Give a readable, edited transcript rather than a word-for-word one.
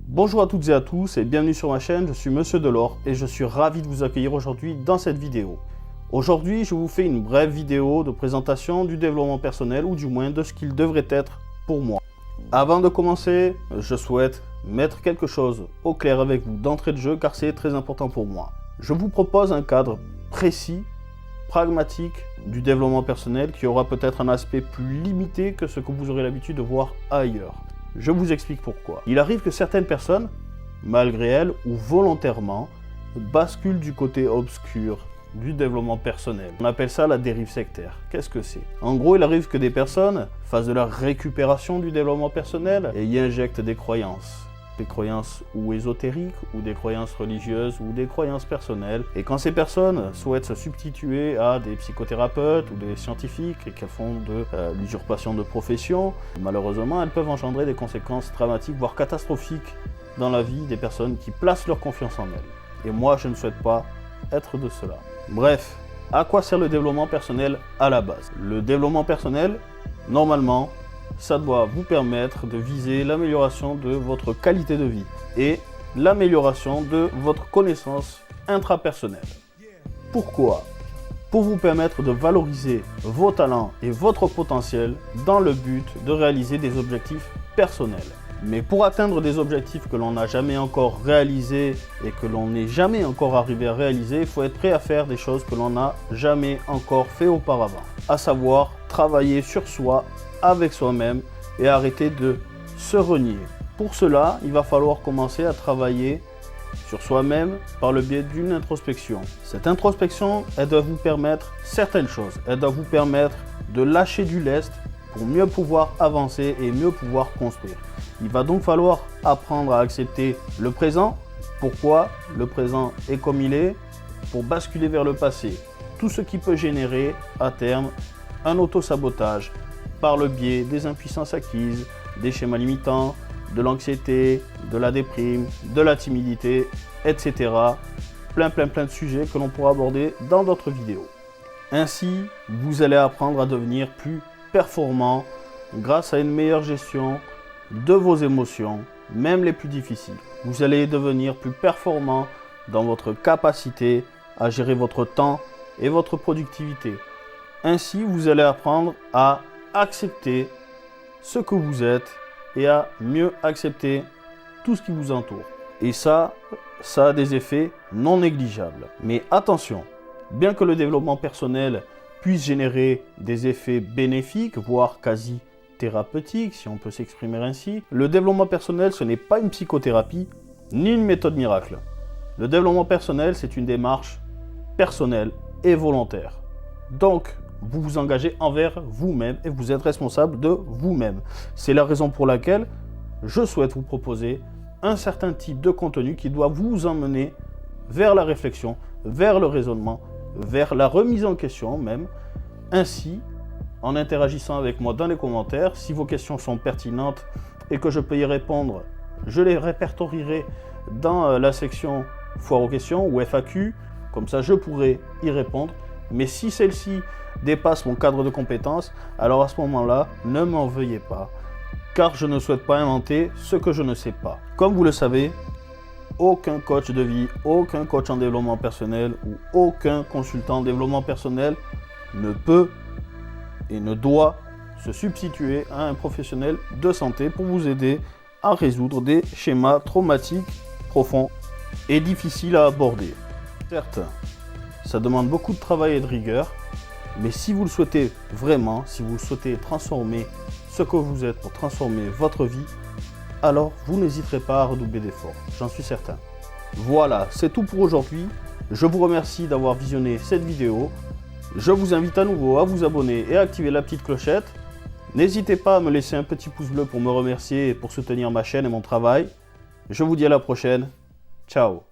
Bonjour à toutes et à tous et bienvenue sur ma chaîne, je suis Monsieur Delors et je suis ravi de vous accueillir aujourd'hui dans cette vidéo. Aujourd'hui, je vous fais une brève vidéo de présentation du développement personnel ou du moins de ce qu'il devrait être pour moi. Avant de commencer, je souhaite mettre quelque chose au clair avec vous d'entrée de jeu car c'est très important pour moi. Je vous propose un cadre précis, pragmatique du développement personnel qui aura peut-être un aspect plus limité que ce que vous aurez l'habitude de voir ailleurs. Je vous explique pourquoi. Il arrive que certaines personnes, malgré elles ou volontairement, basculent du côté obscur du développement personnel. On appelle ça la dérive sectaire. Qu'est-ce que c'est? En gros, il arrive que des personnes fassent de la récupération du développement personnel et y injectent des croyances ou ésotériques, ou des croyances religieuses, ou des croyances personnelles. Et quand ces personnes souhaitent se substituer à des psychothérapeutes ou des scientifiques et qu'elles font de l'usurpation de profession, malheureusement, elles peuvent engendrer des conséquences dramatiques, voire catastrophiques dans la vie des personnes qui placent leur confiance en elles. Et moi, je ne souhaite pas être de cela. Bref, à quoi sert le développement personnel à la base? Le développement personnel, normalement, ça doit vous permettre de viser l'amélioration de votre qualité de vie et l'amélioration de votre connaissance intrapersonnelle. Pourquoi? Pour vous permettre de valoriser vos talents et votre potentiel dans le but de réaliser des objectifs personnels. Mais pour atteindre des objectifs que l'on n'a jamais encore réalisés et que l'on n'est jamais encore arrivé à réaliser, il faut être prêt à faire des choses que l'on n'a jamais encore fait auparavant. À savoir, travailler sur soi, avec soi-même et arrêter de se renier. Pour cela, il va falloir commencer à travailler sur soi-même par le biais d'une introspection. Cette introspection, elle doit vous permettre certaines choses. Elle doit vous permettre de lâcher du lest pour mieux pouvoir avancer et mieux pouvoir construire. Il va donc falloir apprendre à accepter le présent. Pourquoi le présent est comme il est? Pour basculer vers le passé. Tout ce qui peut générer à terme un auto-sabotage par le biais des impuissances acquises, des schémas limitants, de l'anxiété, de la déprime, de la timidité, etc. Plein de sujets que l'on pourra aborder dans d'autres vidéos. Ainsi, vous allez apprendre à devenir plus performant grâce à une meilleure gestion de vos émotions, même les plus difficiles. Vous allez devenir plus performant dans votre capacité à gérer votre temps et votre productivité. Ainsi, vous allez apprendre à accepter ce que vous êtes et à mieux accepter tout ce qui vous entoure. Et ça a des effets non négligeables. Mais attention, bien que le développement personnel puisse générer des effets bénéfiques, voire quasi thérapeutiques, si on peut s'exprimer ainsi, le développement personnel, ce n'est pas une psychothérapie ni une méthode miracle. Le développement personnel, c'est une démarche personnelle et volontaire. Donc, vous vous engagez envers vous-même et vous êtes responsable de vous-même. C'est la raison pour laquelle je souhaite vous proposer un certain type de contenu qui doit vous emmener vers la réflexion, vers le raisonnement, vers la remise en question même. Ainsi, en interagissant avec moi dans les commentaires, si vos questions sont pertinentes et que je peux y répondre, je les répertorierai dans la section foire aux questions ou FAQ, comme ça je pourrai y répondre. Mais si celle-ci dépasse mon cadre de compétences, alors à ce moment-là, ne m'en veuillez pas, car je ne souhaite pas inventer ce que je ne sais pas. Comme vous le savez, aucun coach de vie, aucun coach en développement personnel ou aucun consultant en développement personnel ne peut et ne doit se substituer à un professionnel de santé pour vous aider à résoudre des schémas traumatiques profonds et difficiles à aborder. Certes, ça demande beaucoup de travail et de rigueur, mais si vous le souhaitez vraiment, si vous souhaitez transformer ce que vous êtes pour transformer votre vie, alors vous n'hésiterez pas à redoubler d'efforts, j'en suis certain. Voilà, c'est tout pour aujourd'hui. Je vous remercie d'avoir visionné cette vidéo. Je vous invite à nouveau à vous abonner et à activer la petite clochette. N'hésitez pas à me laisser un petit pouce bleu pour me remercier et pour soutenir ma chaîne et mon travail. Je vous dis à la prochaine. Ciao.